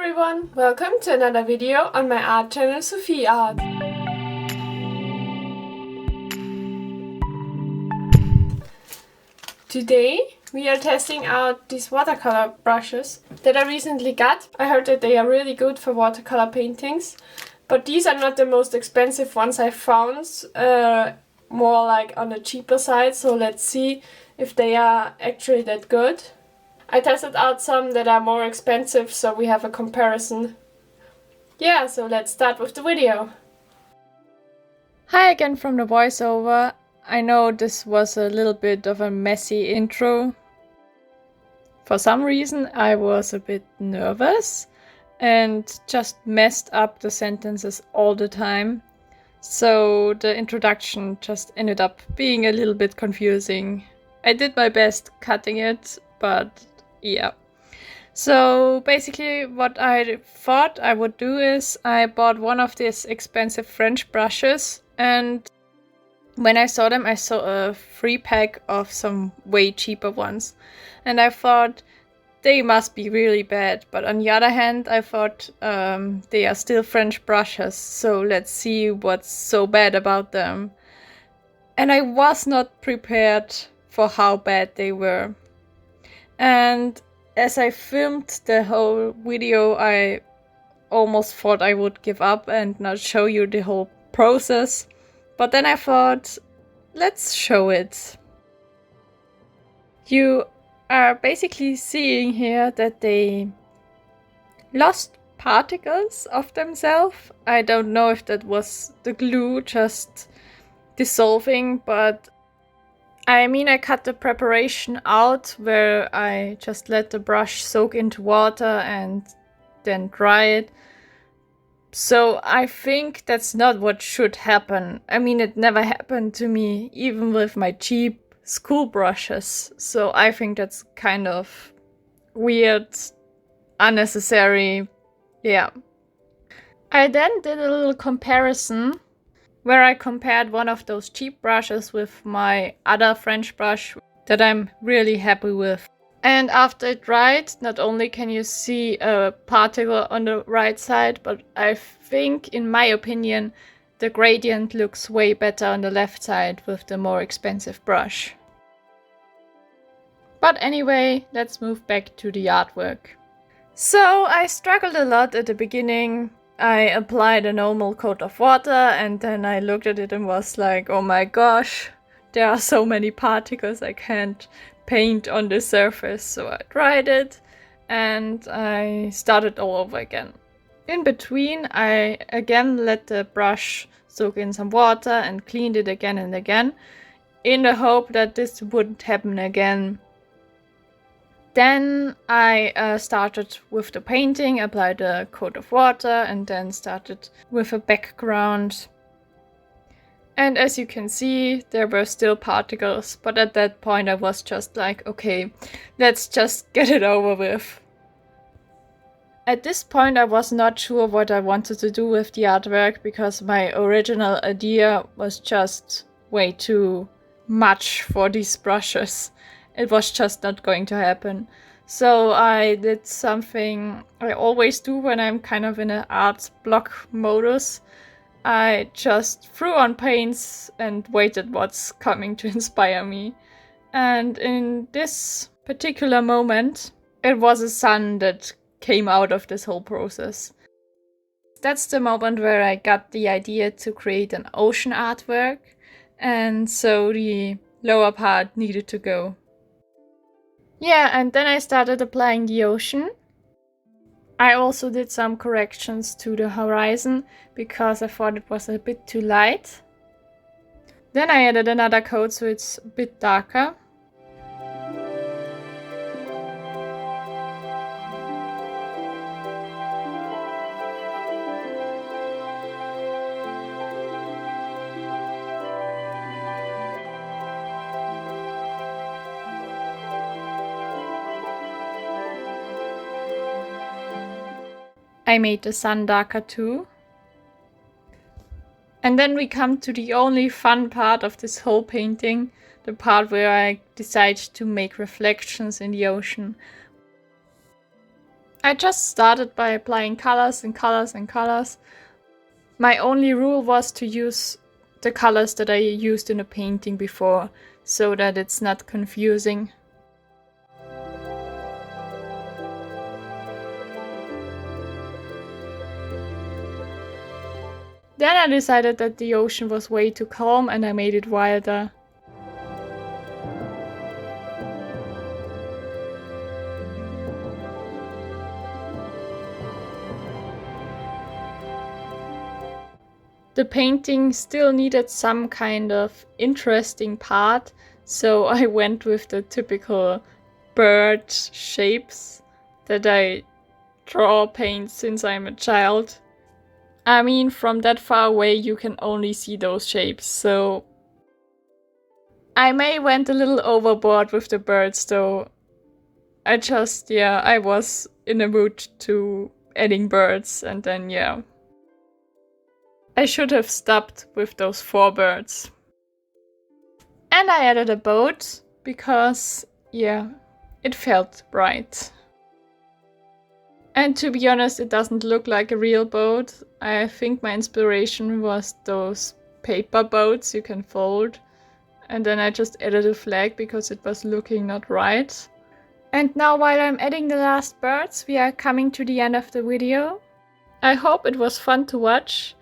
everyone! Welcome to another video on my art channel Sophie Art. Today we are testing out these watercolor brushes that I recently got. I heard that they are really good for watercolor paintings, but these are not the most expensive ones I found, more like on the cheaper side, so let's see if they are actually that good. I tested out some that are more expensive, so we have a comparison. Yeah, so let's start with the video. Hi again from the voiceover. I know this was a little bit of a messy intro. For some reason I was a bit nervous and just messed up the sentences all the time. So the introduction just ended up being a little bit confusing. I did my best cutting it, but yeah. So basically what I thought I would do is I bought one of these expensive French brushes, and when I saw them I saw a free pack of some way cheaper ones, and I thought they must be really bad, but on the other hand I thought they are still French brushes, so let's see what's so bad about them. And I was not prepared for how bad they were. And as I filmed the whole video, I almost thought I would give up and not show you the whole process. But then I thought, let's show it. You are basically seeing here that they lost particles of themselves. I don't know if that was the glue just dissolving, but I mean, I cut the preparation out where I just let the brush soak into water and then dry it. So I think that's not what should happen. I mean, it never happened to me, even with my cheap school brushes. So I think that's kind of weird, unnecessary. Yeah. I then did a little comparison where I compared one of those cheap brushes with my other French brush that I'm really happy with. And after it dried, not only can you see a particle on the right side, but I think, in my opinion, the gradient looks way better on the left side with the more expensive brush. But anyway, let's move back to the artwork. So I struggled a lot at the beginning. I applied a normal coat of water and then I looked at it and was like, oh my gosh, there are so many particles, I can't paint on the surface. So I dried it and I started all over again. In between, I again let the brush soak in some water and cleaned it again and again in the hope that this wouldn't happen again. Then I started with the painting, applied a coat of water, and then started with a background. And as you can see, there were still particles, but at that point I was just like, okay, let's just get it over with. At this point I was not sure what I wanted to do with the artwork, because my original idea was just way too much for these brushes. It was just not going to happen. So I did something I always do when I'm kind of in an art block modus. I just threw on paints and waited what's coming to inspire me. And in this particular moment, it was a sun that came out of this whole process. That's the moment where I got the idea to create an ocean artwork, and so the lower part needed to go. Yeah, and then I started applying the ocean. I also did some corrections to the horizon because I thought it was a bit too light. Then I added another coat so it's a bit darker. I made the sun darker too. And then we come to the only fun part of this whole painting, the part where I decide to make reflections in the ocean. I just started by applying colors and colors and colors. My only rule was to use the colors that I used in a painting before, so that it's not confusing. Then I decided that the ocean was way too calm and I made it wilder. The painting still needed some kind of interesting part, so I went with the typical bird shapes that I paint since I'm a child. I mean, from that far away you can only see those shapes, so I may went a little overboard with the birds though. I was in a mood to adding birds and then I should have stopped with those 4 birds. And I added a boat because it felt right. And to be honest, it doesn't look like a real boat. I think my inspiration was those paper boats you can fold. And then I just added a flag because it was looking not right. And now while I'm adding the last birds, we are coming to the end of the video. I hope it was fun to watch.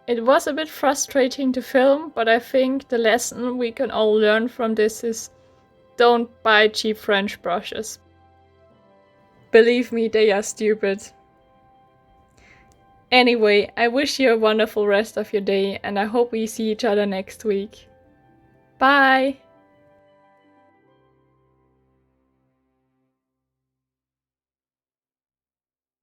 It was a bit frustrating to film, but I think the lesson we can all learn from this is don't buy cheap French brushes. Believe me, they are stupid. Anyway, I wish you a wonderful rest of your day and I hope we see each other next week. Bye!